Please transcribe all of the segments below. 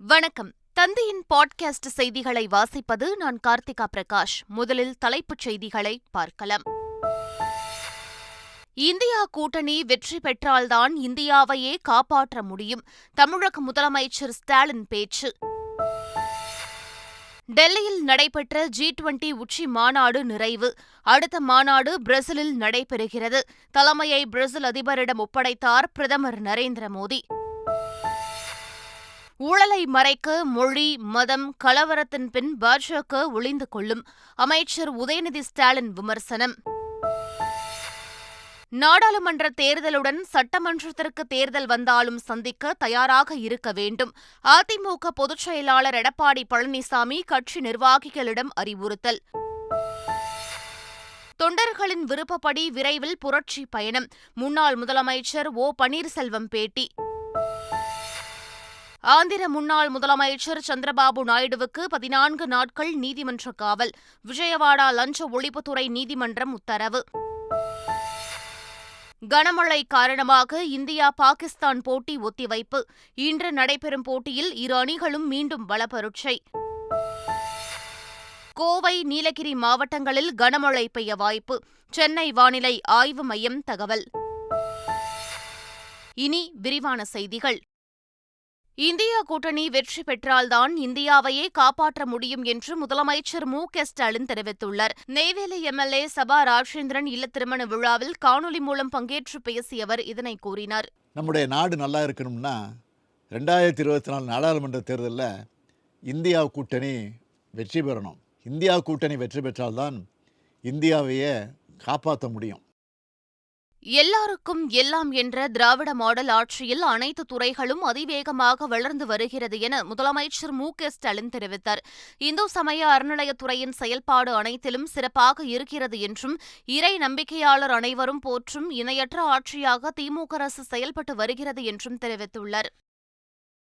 வணக்கம். தந்தையின் பாட்காஸ்ட் செய்திகளை வாசிப்பது நான் கார்த்திகா பிரகாஷ். முதலில் தலைப்புச் செய்திகளை பார்க்கலாம். இந்தியா கூட்டணி வெற்றி பெற்றால்தான் இந்தியாவையே காப்பாற்ற முடியும். தமிழக முதலமைச்சர் ஸ்டாலின் பேச்சு. டெல்லியில் நடைபெற்ற G20 உச்சி மாநாடு நிறைவு. அடுத்த மாநாடு பிரேசிலில் நடைபெறுகிறது. தலைமையை பிரேசில் அதிபரிடம் ஒப்படைத்தார் பிரதமர் நரேந்திர மோடி. ஊழலை மறைக்க மொழி, மதம், கலவரத்தின் பின் பாஜக ஒளிந்து கொள்ளும். அமைச்சர் உதயநிதி ஸ்டாலின் விமர்சனம். நாடாளுமன்ற தேர்தலுடன் சட்டமன்றத்திற்கு தேர்தல் வந்தாலும் சந்திக்க தயாராக இருக்க வேண்டும். அதிமுக பொதுச் செயலாளர் எடப்பாடி பழனிசாமி கட்சி நிர்வாகிகளிடம் அறிவுறுத்தல். தொண்டர்களின் விருப்பப்படி விரைவில் புரட்சி பயணம். முன்னாள் முதலமைச்சர் ஓ பன்னீர்செல்வம் பேட்டி. ஆந்திர முன்னாள் முதலமைச்சர் சந்திரபாபு நாயுடுவுக்கு 14 நாட்கள் நீதிமன்ற காவல். விஜயவாடா லஞ்ச ஒழிப்புத்துறை நீதிமன்றம் உத்தரவு. கனமழை காரணமாக இந்தியா பாகிஸ்தான் போட்டி ஒத்திவைப்பு. இன்று நடைபெறும் போட்டியில் இரு அணிகளும் மீண்டும் பலப்பரீட்சை. கோவை, நீலகிரி மாவட்டங்களில் கனமழை பெய்ய வாய்ப்பு. சென்னை வானிலை ஆய்வு மையம் தகவல். இனி விரிவான செய்திகள். இந்தியா கூட்டணி வெற்றி பெற்றால்தான் இந்தியாவையே காப்பாற்ற முடியும் என்று முதலமைச்சர் மு.க.ஸ்டாலின் தெரிவித்துள்ளார். நெய்வேலி எம்.எல்.ஏ. சபா ராஜேந்திரன் இல்ல திருமண விழாவில் காணொலி மூலம் பங்கேற்று பேசிய அவர் இதனை கூறினார். நம்முடைய நாடு நல்லா இருக்கணும்னா 2024 நாடாளுமன்ற தேர்தலில் இந்தியா கூட்டணி வெற்றி பெறணும். இந்தியா கூட்டணி வெற்றி பெற்றால்தான் இந்தியாவையே காப்பாற்ற முடியும். எல்லாருக்கும் எல்லாம் என்ற திராவிட மாடல் ஆட்சியில் அனைத்து துறைகளும் அதிவேகமாக வளர்ந்து வருகிறது என முதலமைச்சர் மு.க.ஸ்டாலின் தெரிவித்தார். இந்து சமய அறநிலையத்துறையின் செயல்பாடு அனைத்திலும் சிறப்பாக இருக்கிறது என்றும், இறை நம்பிக்கையாளர் அனைவரும் போற்றும் இணையற்ற ஆட்சியாக திமுக அரசு செயல்பட்டு வருகிறது என்றும் தெரிவித்துள்ளார்.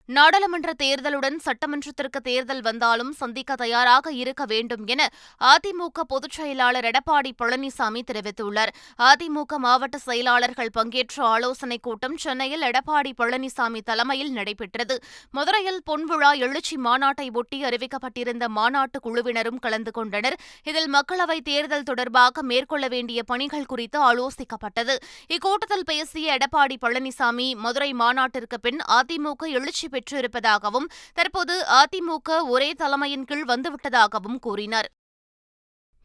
நாடாளுமன்ற தேர்தலுடன் சட்டமன்றத்திற்கு தேர்தல் வந்தாலும் சந்திக்க தயாராக இருக்க வேண்டும் என அதிமுக பொதுச் செயலாளர் எடப்பாடி பழனிசாமி தெரிவித்துள்ளார். அதிமுக மாவட்ட செயலாளர்கள் பங்கேற்ற ஆலோசனைக் கூட்டம் சென்னையில் எடப்பாடி பழனிசாமி தலைமையில் நடைபெற்றது. மதுரையில் பொன்விழா எழுச்சி மாநாட்டை ஒட்டி அறிவிக்கப்பட்டிருந்த மாநாட்டு குழுவினரும் கலந்து கொண்டனர். இதில் மக்களவைத் தேர்தல் தொடர்பாக மேற்கொள்ள வேண்டிய பணிகள் குறித்து ஆலோசிக்கப்பட்டது. இக்கூட்டத்தில் பேசிய எடப்பாடி பழனிசாமி, மதுரை மாநாட்டிற்கு பின் அதிமுக எழுச்சி பெற்றிருப்பதாகவும், தற்போது அதிமுக ஒரே தலைமையின் கீழ் வந்துவிட்டதாகவும் கூறினார்.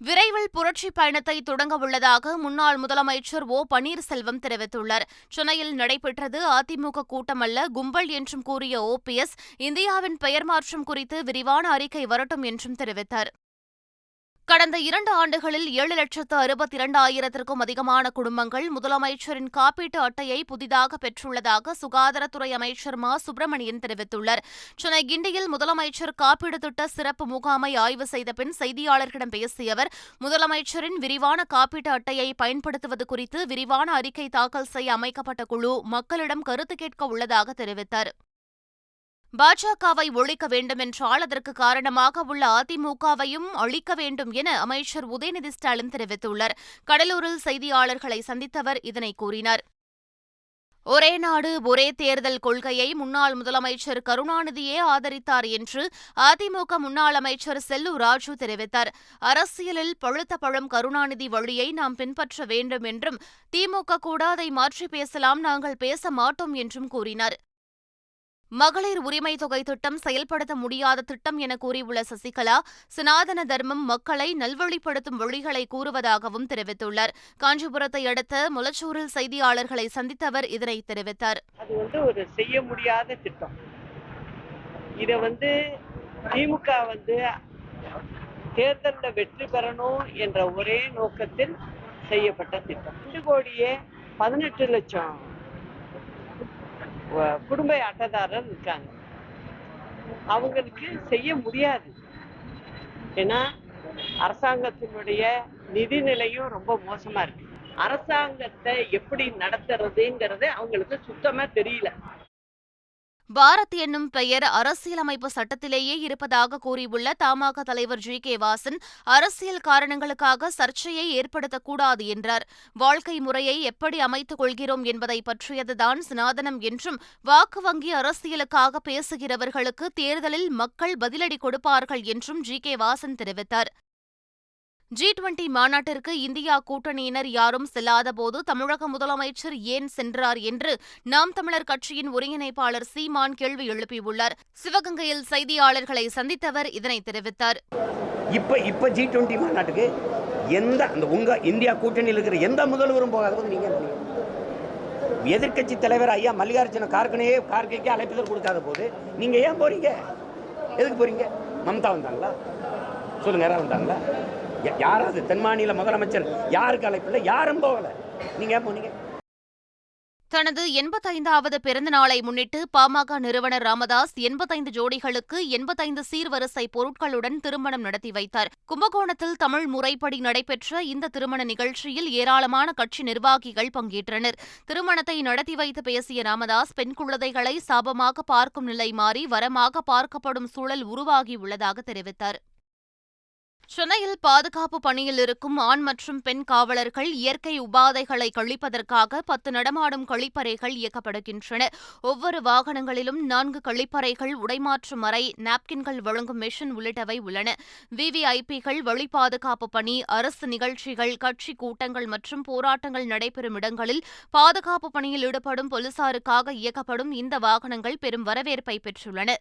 விரைவில் புரட்சி பயணத்தை தொடங்க உள்ளதாக முன்னாள் முதலமைச்சர் ஓ பன்னீர்செல்வம் தெரிவித்துள்ளார். சென்னையில் நடைபெற்றது அதிமுக கூட்டமல்ல, கும்பல் என்றும் கூறிய OPS, இந்தியாவின் பெயர் மாற்றம் குறித்து விரிவான அறிக்கை வரட்டும் என்றும் தெரிவித்தார். கடந்த 2 ஆண்டுகளில் 7,62,000க்கும் அதிகமான குடும்பங்கள் முதலமைச்சரின் காப்பீட்டு அட்டையை புதிதாக பெற்றுள்ளதாக சுகாதாரத்துறை அமைச்சர் மா. சுப்பிரமணியன் தெரிவித்துள்ளார். சென்னை கிண்டியில் முதலமைச்சர் காப்பீடு திட்ட சிறப்பு முகாமை ஆய்வு செய்த பின் செய்தியாளர்களிடம் பேசிய அவர், முதலமைச்சரின் விரிவான காப்பீட்டு அட்டையை பயன்படுத்துவது குறித்து விரிவான அறிக்கை தாக்கல் செய்ய அமைக்கப்பட்ட குழு மக்களிடம் கருத்து கேட்க உள்ளதாக தெரிவித்தார். பாஜகவை ஒழிக்க வேண்டுமென்றால் அதற்கு காரணமாக உள்ள அதிமுகவையும் அழிக்க வேண்டும் என அமைச்சர் உதயநிதி ஸ்டாலின் தெரிவித்துள்ளார். கடலூரில் செய்தியாளர்களை சந்தித்த அவர் இதனை கூறினார். ஒரே நாடு ஒரே தேர்தல் கொள்கையை முன்னாள் முதலமைச்சர் கருணாநிதியே ஆதரித்தார் என்று அதிமுக முன்னாள் அமைச்சர் செல்லூர் ராஜு தெரிவித்தார். அரசியலில் பழுத்த பழம் கருணாநிதி வழியை நாம் பின்பற்ற வேண்டும் என்றும், திமுக கூட அதை மாற்றி பேசலாம், நாங்கள் பேச மாட்டோம் என்றும் கூறினார். மகளிர் உரிமை தொகை திட்டம் செயல்படுத்த முடியாத திட்டம் என கூறியுள்ள சசிகலா, சனாதன தர்மம் மக்களை நல்வழிப்படுத்தும் வழிகளை கூறுவதாகவும் தெரிவித்துள்ளார். காஞ்சிபுரத்தை அடுத்த முலச்சூரில் செய்தியாளர்களை சந்தித்த அவர் இதனை தெரிவித்தார். அது ஒரு செய்ய முடியாத திட்டம். இத திமுக தேர்தலில் வெற்றி பெறணும் என்ற ஒரே நோக்கத்தில் செய்யப்பட்ட திட்டம். 2 கோடியே 18 லட்சம் குடும்ப அட்டைதாரர் இருக்காங்க. அவங்களுக்கு செய்ய முடியாது. ஏன்னா அரசாங்கத்தினுடைய நிதிநிலையும் ரொம்ப மோசமா இருக்கு. அரசாங்கத்தை எப்படி நடத்துறதுங்கிறது அவங்களுக்கு சுத்தமா தெரியல. பாரத் என்னும் பெயர் அரசியலமைப்பு சட்டத்திலேயே இருப்பதாக கூறியுள்ள தமாக தலைவர் ஜி.கே. வாசன், அரசியல் காரணங்களுக்காக சர்ச்சையை ஏற்படுத்தக்கூடாது என்றார். வாழ்க்கை முறையை எப்படி அமைத்துக் கொள்கிறோம் என்பதை பற்றியதுதான் சனாதனம் என்றும், வாக்கு வங்கி அரசியலுக்காக பேசுகிறவர்களுக்கு தேர்தலில் மக்கள் பதிலடி கொடுப்பார்கள் என்றும் ஜி.கே. வாசன் தெரிவித்தார். G20 மாநாட்டிற்கு இந்தியா கூட்டணியினர் யாரும் செல்லாதபோது தமிழக முதலமைச்சர் ஏன் சென்றார் என்று நாம் தமிழர் கட்சியின் ஒருங்கிணைப்பாளர் சீமான் கேள்வி எழுப்பியுள்ளார். சிவகங்கையில் செய்தியாளர்களை சந்தித்தவர் இதனை தெரிவித்தார். இப்ப G20 மாநாட்டுக்கு உங்க இந்தியா கூட்டணியில் இருக்கிற எந்த முதல்வரும் போகாத போது நீங்க எதிர்க்கட்சி தலைவர் ஐயா மல்லிகார்ஜுன கார்கேக்கு அழைப்புதல் கொடுக்காத போது நீங்க ஏன் போறீங்க? எதுக்கு போறீங்க? மம்தா வந்தாங்களா? சொல்லுங்க, யாராவது வந்தாங்களா? யாராவது தென் மாநில முதலமைச்சர் யாருக்கு அழைப்பில்லை, யாரும் போகல. நீங்க ஏன் போனீங்க? தனது 85வது பிறந்த நாளை முன்னிட்டு பாமக நிறுவனர் ராமதாஸ் 85 ஜோடிகளுக்கு 85 சீர்வரிசை பொருட்களுடன் திருமணம் நடத்தி வைத்தார். கும்பகோணத்தில் தமிழ் முறைப்படி நடைபெற்ற இந்த திருமண நிகழ்ச்சியில் ஏராளமான கட்சி நிர்வாகிகள் பங்கேற்றனர். திருமணத்தை நடத்தி வைத்து பேசிய ராமதாஸ், பெண் குழந்தைகளை சாபமாக பார்க்கும் நிலை மாறி வரமாக பார்க்கப்படும் சூழல் உருவாகியுள்ளதாக தெரிவித்தார். சென்னையில் பாதுகாப்பு பணியில் இருக்கும் ஆண் மற்றும் பெண் காவலர்கள் இயற்கை உபாதைகளை கழிப்பதற்காக 10 நடமாடும் கழிப்பறைகள் இயக்கப்படுகின்றன. ஒவ்வொரு வாகனங்களிலும் 4 கழிப்பறைகள், உடைமாற்றும் அறை, நாப்கின்கள் வழங்கும் மெஷின் உள்ளிட்டவை உள்ளன. விவிஐபிகள், வழி பாதுகாப்பு பணி, அரசு நிகழ்ச்சிகள், கட்சி கூட்டங்கள் மற்றும் போராட்டங்கள் நடைபெறும் இடங்களில் பாதுகாப்பு பணியில் ஈடுபடும் போலீசாருக்காக இயக்கப்படும் இந்த வாகனங்கள் பெரும் வரவேற்பை பெற்றுள்ளன.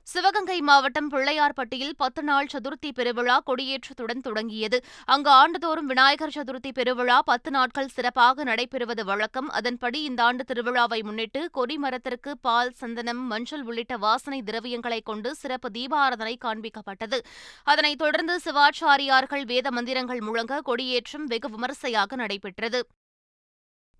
சிவகங்கை மாவட்டம் பிள்ளையார்பட்டியில் 10 நாள் சதுர்த்தி பெருவிழா கொடியேற்றத்துடன் தொடங்கியது. அங்கு ஆண்டுதோறும் விநாயகர் சதுர்த்தி பெருவிழா 10 நாட்கள் சிறப்பாக நடைபெறுவது வழக்கம். அதன்படி இந்த ஆண்டு திருவிழாவை முன்னிட்டு கொடிமரத்திற்கு பால், சந்தனம், மஞ்சள் உள்ளிட்ட வாசனை திரவியங்களை கொண்டு சிறப்பு தீபாராதனை காண்பிக்கப்பட்டது. அதனைத் தொடர்ந்து சிவாச்சாரியார்கள் வேத மந்திரங்கள் முழங்க கொடியேற்றம் வெகு விமரிசையாக நடைபெற்றது.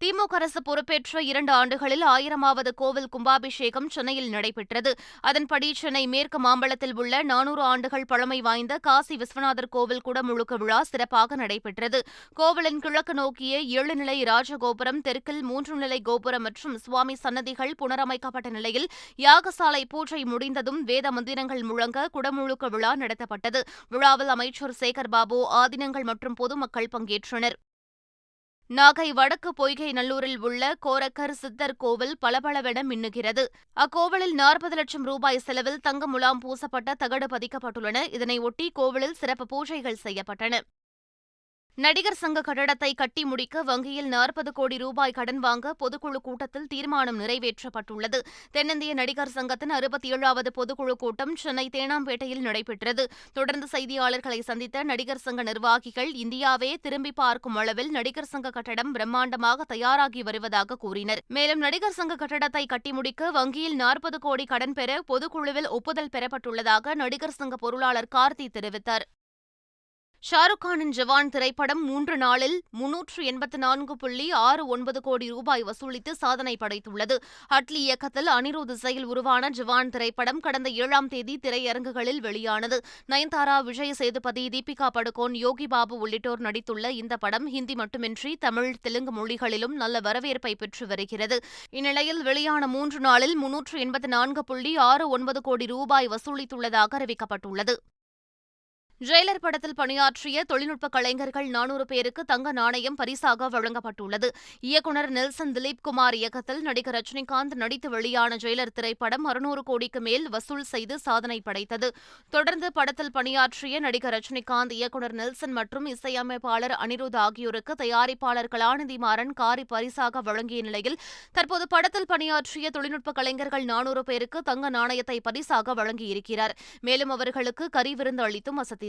திமுக அரசு பொறுப்பேற்ற 2 ஆண்டுகளில் 1000வது கோவில் கும்பாபிஷேகம் சென்னையில் நடைபெற்றது. அதன்படி சென்னை மேற்கு மாம்பலத்தில் உள்ள 400 ஆண்டுகள் பழமை வாய்ந்த காசி விஸ்வநாதர் கோவில் குடமுழுக்கு விழா சிறப்பாக நடைபெற்றது. கோவிலின் கிழக்கு நோக்கிய 7 நிலை ராஜகோபுரம், தெற்கில் 3 நிலை கோபுரம் மற்றும் சுவாமி சன்னதிகள் புனரமைக்கப்பட்ட நிலையில் யாகசாலை பூஜை முடிந்ததும் வேத மந்திரங்கள் முழங்க குடமுழுக்கு விழா நடத்தப்பட்டது. விழாவில் அமைச்சர் சேகர் பாபு, ஆதீனங்கள் மற்றும் பொதுமக்கள் பங்கேற்றனர். நாகை வடக்கு பொய்கை நல்லூரில் உள்ள கோரக்கர் சித்தர் கோவில் பளபளவென மின்னுகிறது. அக்கோவிலில் 40 லட்சம் ரூபாய் செலவில் தங்க முலாம் பூசப்பட்ட தகடு பதிக்கப்பட்டுள்ளன. இதனையொட்டி கோவிலில் சிறப்பு பூஜைகள் செய்யப்பட்டன. நடிகர் சங்க கட்டடத்தை கட்டி முடிக்க வங்கியில் 40 கோடி ரூபாய் கடன் வாங்க பொதுக்குழு கூட்டத்தில் தீர்மானம் நிறைவேற்றப்பட்டுள்ளது. தென்னிந்திய நடிகர் சங்கத்தின் 67வது பொதுக்குழு கூட்டம் சென்னை தேனாம்பேட்டையில் நடைபெற்றது. தொடர்ந்து செய்தியாளர்களை சந்தித்த நடிகர் சங்க நிர்வாகிகள், இந்தியாவே திரும்பி பார்க்கும் அளவில் நடிகர் சங்க கட்டடம் பிரம்மாண்டமாக தயாராகி வருவதாக கூறினர். மேலும் நடிகர் சங்க கட்டடத்தை கட்டி முடிக்க வங்கியில் 40 கோடி கடன் பெற பொதுக்குழுவில் ஒப்புதல் பெறப்பட்டுள்ளதாக நடிகர் சங்க பொருளாளர் கார்த்தி தெரிவித்தார். ஷாருக் கானின் ஜவான் திரைப்படம் 3 நாளில் 384.69 கோடி ரூபாய் வசூலித்து சாதனை படைத்துள்ளது. அட்லி இயக்கத்தில் அனிருத் இசையில் உருவான ஜவான் திரைப்படம் கடந்த 7ஆம் தேதி திரையரங்குகளில் வெளியானது. நயன்தாரா, விஜய் சேதுபதி, தீபிகா படுகோன், யோகி பாபு உள்ளிட்டோர் நடித்துள்ள இந்த படம் ஹிந்தி மட்டுமின்றி தமிழ், தெலுங்கு மொழிகளிலும் நல்ல வரவேற்பை பெற்று வருகிறது. இந்நிலையில் வெளியான 3 நாளில் 384.69 கோடி ரூபாய் வசூலித்துள்ளதாக அறிவிக்கப்பட்டுள்ளது. ஜெயிலர் படத்தில் பணியாற்றிய தொழில்நுட்ப கலைஞர்கள் 400 பேருக்கு தங்க நாணயம் பரிசாக வழங்கப்பட்டுள்ளது. இயக்குநர் நெல்சன் திலீப்குமார் இயக்கத்தில் நடிகர் ரஜினிகாந்த் நடித்து வெளியான ஜெயிலர் திரைப்படம் 600 கோடிக்கு மேல் வசூல் செய்து சாதனை படைத்தது. தொடர்ந்து படத்தில் பணியாற்றிய நடிகர் ரஜினிகாந்த், இயக்குநர் நெல்சன் மற்றும் இசையமைப்பாளர் அனிருத் ஆகியோருக்கு தயாரிப்பாளர் கலாநிதி மாறன் காரி பரிசாக வழங்கிய நிலையில் தற்போது படத்தில் பணியாற்றிய தொழில்நுட்ப கலைஞர்கள் 400 பேருக்கு தங்க நாணயத்தை பரிசாக வழங்கியிருக்கிறார். மேலும் அவர்களுக்கு கறி விருந்து அளித்தும் அசத்தினார்.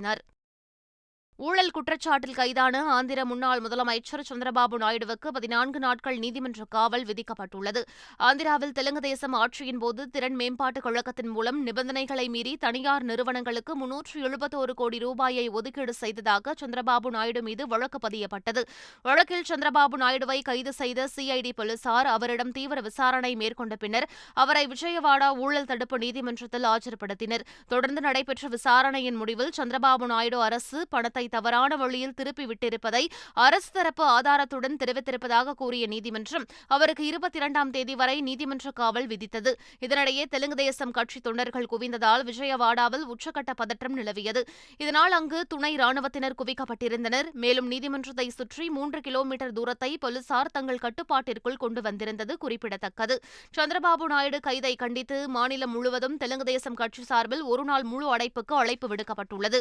ஊழல் குற்றச்சாட்டில் கைதான ஆந்திர முன்னாள் முதலமைச்சர் சந்திரபாபு நாயுடுவுக்கு 14 நாட்கள் நீதிமன்ற காவல் விதிக்கப்பட்டுள்ளது. ஆந்திராவில் தெலுங்கு தேசம் ஆட்சியின்போது திறன் மேம்பாட்டுக் கழகத்தின் மூலம் நிபந்தனைகளை மீறி தனியார் நிறுவனங்களுக்கு 371 கோடி ரூபாயை ஒதுக்கீடு செய்ததாக சந்திரபாபு நாயுடு மீது வழக்கு பதியப்பட்டது. வழக்கில் சந்திரபாபு நாயுடுவை கைது செய்த சிஐடி போலீசார் அவரிடம் தீவிர விசாரணை மேற்கொண்ட பின்னர் அவரை விஜயவாடா ஊழல் தடுப்பு நீதிமன்றத்தில் ஆஜர்படுத்தினர். தொடர்ந்து நடைபெற்ற விசாரணையின் முடிவில் சந்திரபாபு நாயுடு அரசு பணத்தை தவறான வழியில் திருப்பிவிட்டிருப்பதை அரசு தரப்பு ஆதாரத்துடன் தெரிவித்திருப்பதாக கூறிய நீதிமன்றம் அவருக்கு 22ஆம் தேதி வரை நீதிமன்ற காவல் விதித்தது. இதனிடையே தெலுங்கு தேசம் கட்சி தொண்டர்கள் குவிந்ததால் விஜயவாடாவில் உச்சக்கட்ட பதற்றம் நிலவியது. இதனால் அங்கு துணை ராணுவத்தினர் குவிக்கப்பட்டிருந்தனர். மேலும் நீதிமன்றத்தை சுற்றி 3 கிலோமீட்டர் தூரத்தை போலீசார் தங்கள் கட்டுப்பாட்டிற்குள் கொண்டு வந்திருந்தது குறிப்பிடத்தக்கது. சந்திரபாபு நாயுடு கைதை கண்டித்து மாநிலம் முழுவதும் தெலுங்கு தேசம் கட்சி சார்பில் ஒருநாள் முழு அடைப்புக்கு அழைப்பு விடுக்கப்பட்டுள்ளது.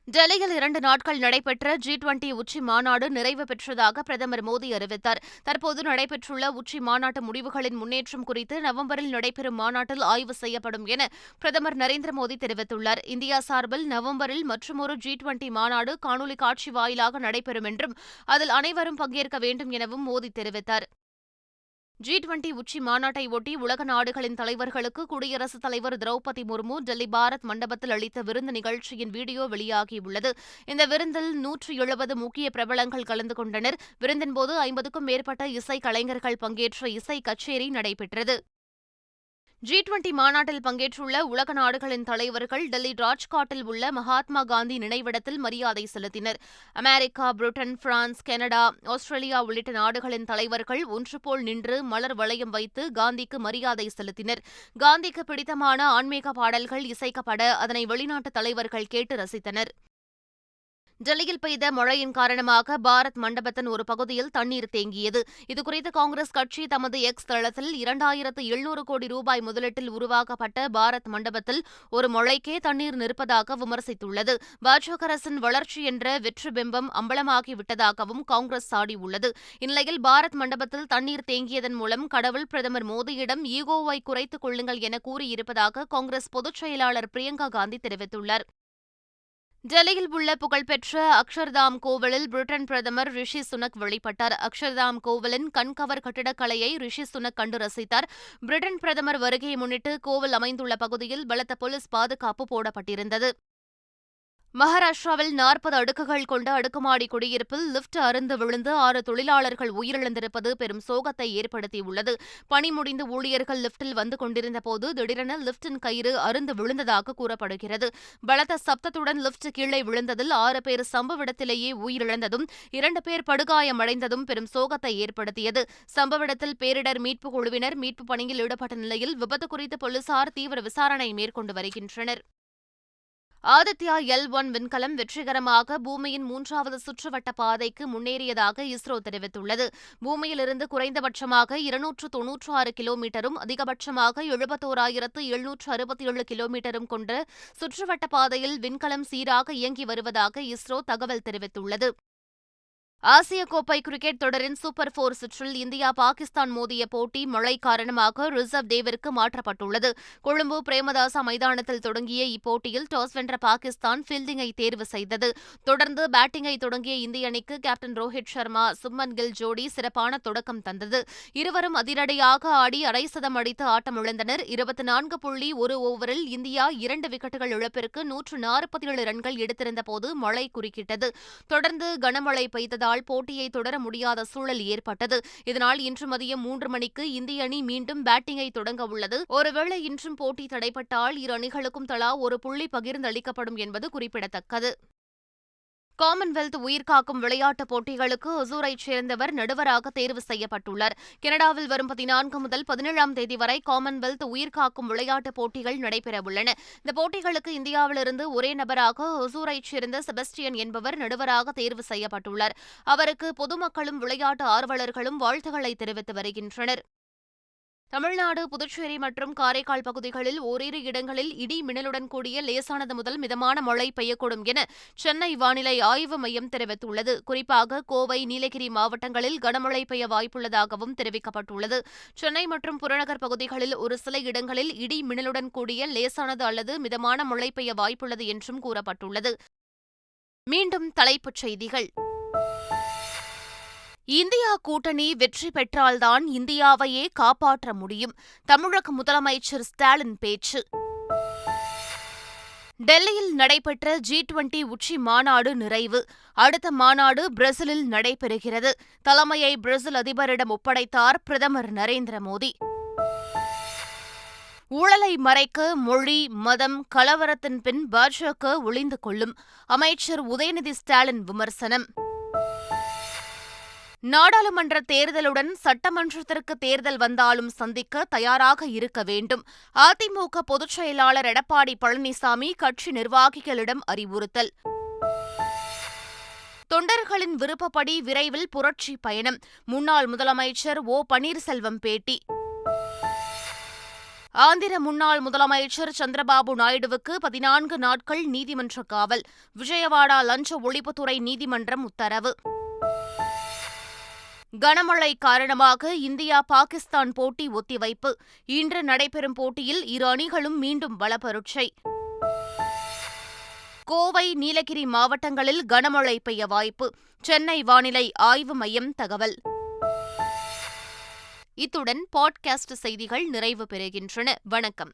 டெல்லியில் 2 நாட்கள் நடைபெற்ற G20 உச்சி மாநாடு நிறைவு பெற்றதாக பிரதமர் மோடி அறிவித்தார். தற்போது நடைபெற்றுள்ள உச்சி மாநாட்டு முடிவுகளின் முன்னேற்றம் குறித்து நவம்பரில் நடைபெறும் மாநாட்டில் ஆய்வு செய்யப்படும் என பிரதமர் நரேந்திர மோடி தெரிவித்துள்ளார். இந்தியா சார்பில் நவம்பரில் மற்றுமொரு G20 மாநாடு காணொலி காட்சி வாயிலாக நடைபெறும் என்றும் அதில் அனைவரும் பங்கேற்க வேண்டும் எனவும் மோடி தெரிவித்தார். G20 உச்சி மாநாட்டை ஒட்டி உலக நாடுகளின் தலைவர்களுக்கு குடியரசுத் தலைவர் திரௌபதி முர்மு டெல்லி பாரத் மண்டபத்தில் அளித்த விருந்து நிகழ்ச்சியின் வீடியோ வெளியாகியுள்ளது. இந்த விருந்தில் 170 முக்கிய பிரபலங்கள் கலந்து கொண்டனர். விருந்தின்போது 50க்கும் மேற்பட்ட இசை கலைஞர்கள் பங்கேற்ற இசை கச்சேரி நடைபெற்றது. G20 மாநாட்டில் பங்கேற்றுள்ள உலக நாடுகளின் தலைவர்கள் டெல்லி ராஜ்காட்டில் உள்ள மகாத்மா காந்தி நினைவிடத்தில் மரியாதை செலுத்தினர். America, Britain, France, Canada, Australia உள்ளிட்ட நாடுகளின் தலைவர்கள் ஒன்றுபோல் நின்று மலர் வளையம் வைத்து காந்திக்கு மரியாதை செலுத்தினர். காந்திக்கு பிடித்தமான ஆன்மீக பாடல்கள் இசைக்கப்பட அதனை வெளிநாட்டு தலைவர்கள் கேட்டு ரசித்தனர். டெல்லியில் பெய்த மழையின் காரணமாக பாரத் மண்டபத்தின் ஒரு பகுதியில் தண்ணீர் தேங்கியது. இதுகுறித்து காங்கிரஸ் கட்சி தமது எக்ஸ் தளத்தில் 2700 கோடி ரூபாய் முதலீட்டில் உருவாக்கப்பட்ட பாரத் மண்டபத்தில் ஒரு மழைக்கே தண்ணீர் நிற்பதாக விமர்சித்துள்ளது. பாஜக அரசின் வளர்ச்சி என்ற வெற்று பிம்பம் அம்பலமாகிவிட்டதாகவும் காங்கிரஸ் சாடியுள்ளது. இந்நிலையில் பாரத் மண்டபத்தில் தண்ணீர் தேங்கியதன் மூலம் கடவுள் பிரதமர் மோடியிடம் ஈகோவை குறைத்துக் கொள்ளுங்கள் என கூறியிருப்பதாக காங்கிரஸ் பொதுச் செயலாளர் பிரியங்கா காந்தி தெரிவித்துள்ளார். டெல்லியில் உள்ள புகழ்பெற்ற அக்ஷர்தாம் கோவிலில் பிரிட்டன் பிரதமர் ரிஷி சுனக் வழிபட்டார். அக்ஷர்தாம் கோவிலின் கண்கவர் கட்டிடக்கலையை ரிஷி சுனக் கண்டு ரசித்தார். பிரிட்டன் பிரதமர் வருகையை முன்னிட்டு கோவில் அமைந்துள்ள பகுதியில் பலத்த போலீஸ் பாதுகாப்பு போடப்பட்டிருந்தது. மகாராஷ்டிராவில் 40 அடுக்குகள் கொண்ட அடுக்குமாடி குடியிருப்பில் லிப்ட் அறுந்து விழுந்து 6 தொழிலாளர்கள் உயிரிழந்திருப்பது பெரும் சோகத்தை ஏற்படுத்தியுள்ளது. பணி முடிந்து ஊழியர்கள் லிப்டில் வந்து கொண்டிருந்தபோது திடீரென லிப்டின் கயிறு அறுந்து விழுந்ததாக கூறப்படுகிறது. பலத்த சப்தத்துடன் லிப்ட் கீழே விழுந்ததில் 6 பேர் சம்பவ இடத்திலேயே உயிரிழந்ததும் 2 பேர் படுகாயமடைந்ததும் பெரும் சோகத்தை ஏற்படுத்தியது. சம்பவ இடத்தில் பேரிடர் மீட்புக் குழுவினர் மீட்புப் பணியில் ஈடுபட்ட நிலையில் விபத்து குறித்து போலீசார் தீவிர விசாரணை மேற்கொண்டு வருகின்றனர். ஆதித்யா L1 விண்கலம் வெற்றிகரமாக பூமியின் 3வது சுற்றுவட்ட பாதைக்கு முன்னேறியதாக இஸ்ரோ தெரிவித்துள்ளது. பூமியிலிருந்து குறைந்தபட்சமாக 296 கிலோமீட்டரும் அதிகபட்சமாக 71,767 கிலோமீட்டரும் கொண்ட சுற்றுவட்ட பாதையில் விண்கலம் சீராக இயங்கி வருவதாக இஸ்ரோ தகவல் தெரிவித்துள்ளது. ஆசிய கோப்பை கிரிக்கெட் தொடரின் சூப்பர் 4 சுற்றில் இந்தியா பாகிஸ்தான் மோதிய போட்டி மழை காரணமாக ரிசர்வ் டேவிற்கு மாற்றப்பட்டுள்ளது. கொழும்பு பிரேமதாசா மைதானத்தில் தொடங்கிய இப்போட்டியில் டாஸ் வென்ற பாகிஸ்தான் ஃபீல்டிங்கை தேர்வு செய்தது. தொடர்ந்து பேட்டிங்கை தொடங்கிய இந்திய அணிக்கு கேப்டன் ரோஹித் சர்மா, சுப்மன் கில் ஜோடி சிறப்பான தொடக்கம் தந்தது. இருவரும் அதிரடியாக ஆடி அரை சதம் அடித்து ஆட்டமிழந்தனர். 24.1 ஓவரில் இந்தியா 2 விக்கெட்டுகள் இழப்பிற்கு 147 ரன்கள் எடுத்திருந்தபோது மழை குறுக்கிட்டது. தொடர்ந்து கனமழை பெய்ததால் போட்டியை தொடர முடியாத சூழல் ஏற்பட்டது. இதனால் இன்று மதியம் 3 மணிக்கு இந்திய அணி மீண்டும் பேட்டிங்கை தொடங்க உள்ளது. ஒருவேளை இன்றும் போட்டி தடைபட்டால் இரு அணிகளுக்கும் தலா ஒரு புள்ளி பகிர்ந்தளிக்கப்படும் என்பது குறிப்பிடத்தக்கது. காமன்வெல்த் உயிர்காக்கும் விளையாட்டுப் போட்டிகளுக்கு ஒசூரைச் சேர்ந்தவர் நடுவராக தேர்வு செய்யப்பட்டுள்ளார். கனடாவில் வரும் 14 முதல் 17ஆம் தேதி வரை காமன்வெல்த் உயிர்காக்கும் விளையாட்டுப் போட்டிகள் நடைபெறவுள்ளன. இந்த போட்டிகளுக்கு இந்தியாவிலிருந்து ஒரே நபராக ஒசூரைச் சேர்ந்த செபஸ்டியன் என்பவர் நடுவராக தேர்வு செய்யப்பட்டுள்ளார். அவருக்கு பொதுமக்களும் விளையாட்டு ஆர்வலர்களும் வாழ்த்துக்களை தெரிவித்து வருகின்றனர். தமிழ்நாடு, புதுச்சேரி மற்றும் காரைக்கால் பகுதிகளில் ஓரிரு இடங்களில் இடி மின்னலுடன் கூடிய லேசானது முதல் மிதமான மழை பெய்யக்கூடும் என சென்னை வானிலை ஆய்வு மையம் தெரிவித்துள்ளது. குறிப்பாக கோவை, நீலகிரி மாவட்டங்களில் கனமழை பெய்ய வாய்ப்புள்ளதாகவும் தெரிவிக்கப்பட்டுள்ளது. சென்னை மற்றும் புறநகர் பகுதிகளில் ஒரு சில இடங்களில் இடி மின்னலுடன் கூடிய லேசானது அல்லது மிதமான மழை பெய்ய வாய்ப்புள்ளது என்றும் கூறப்பட்டுள்ளது. மீண்டும் தலைப்புச் செய்திகள். இந்தியா கூட்டணி வெற்றி பெற்றால்தான் இந்தியாவையே காப்பாற்ற முடியும். தமிழக முதலமைச்சர் ஸ்டாலின் பேச்சு. டெல்லியில் நடைபெற்ற G20 உச்சி மாநாடு நிறைவு. அடுத்த மாநாடு பிரேசிலில் நடைபெறுகிறது. தலைமையை பிரேசில் அதிபரிடம் ஒப்படைத்தார் பிரதமர் நரேந்திர மோடி. ஊழலை மறைக்க மொழி, மதம், கலவரத்தின் பின் பாஜக ஒளிந்து கொள்ளும். அமைச்சர் உதயநிதி ஸ்டாலின் விமர்சனம். நாடாளுமன்ற தேர்தலுடன் சட்டமன்றத்திற்கு தேர்தல் வந்தாலும் சந்திக்க தயாராக இருக்க வேண்டும். அதிமுக பொதுச் செயலாளர் எடப்பாடி பழனிசாமி கட்சி நிர்வாகிகளிடம் அறிவுறுத்தல். தொண்டர்களின் விருப்பப்படி விரைவில் புரட்சி பயணம். முன்னாள் முதலமைச்சர் ஓ பன்னீர்செல்வம் பேட்டி. ஆந்திர முன்னாள் முதலமைச்சர் சந்திரபாபு நாயுடுவுக்கு 14 நாட்கள் நீதிமன்ற காவல். விஜயவாடா லஞ்ச ஒழிப்புத்துறை நீதிமன்றம் உத்தரவு. கனமழை காரணமாக இந்தியா பாகிஸ்தான் போட்டி ஒத்திவைப்பு. இன்று நடைபெறும் போட்டியில் இரு அணிகளும் மீண்டும் பலப்பரீட்சை. கோவை, நீலகிரி மாவட்டங்களில் கனமழை பெய்ய வாய்ப்பு. சென்னை வானிலை ஆய்வு மையம் தகவல். இத்துடன் பாட்காஸ்ட் செய்திகள் நிறைவு பெறுகின்றன. வணக்கம்.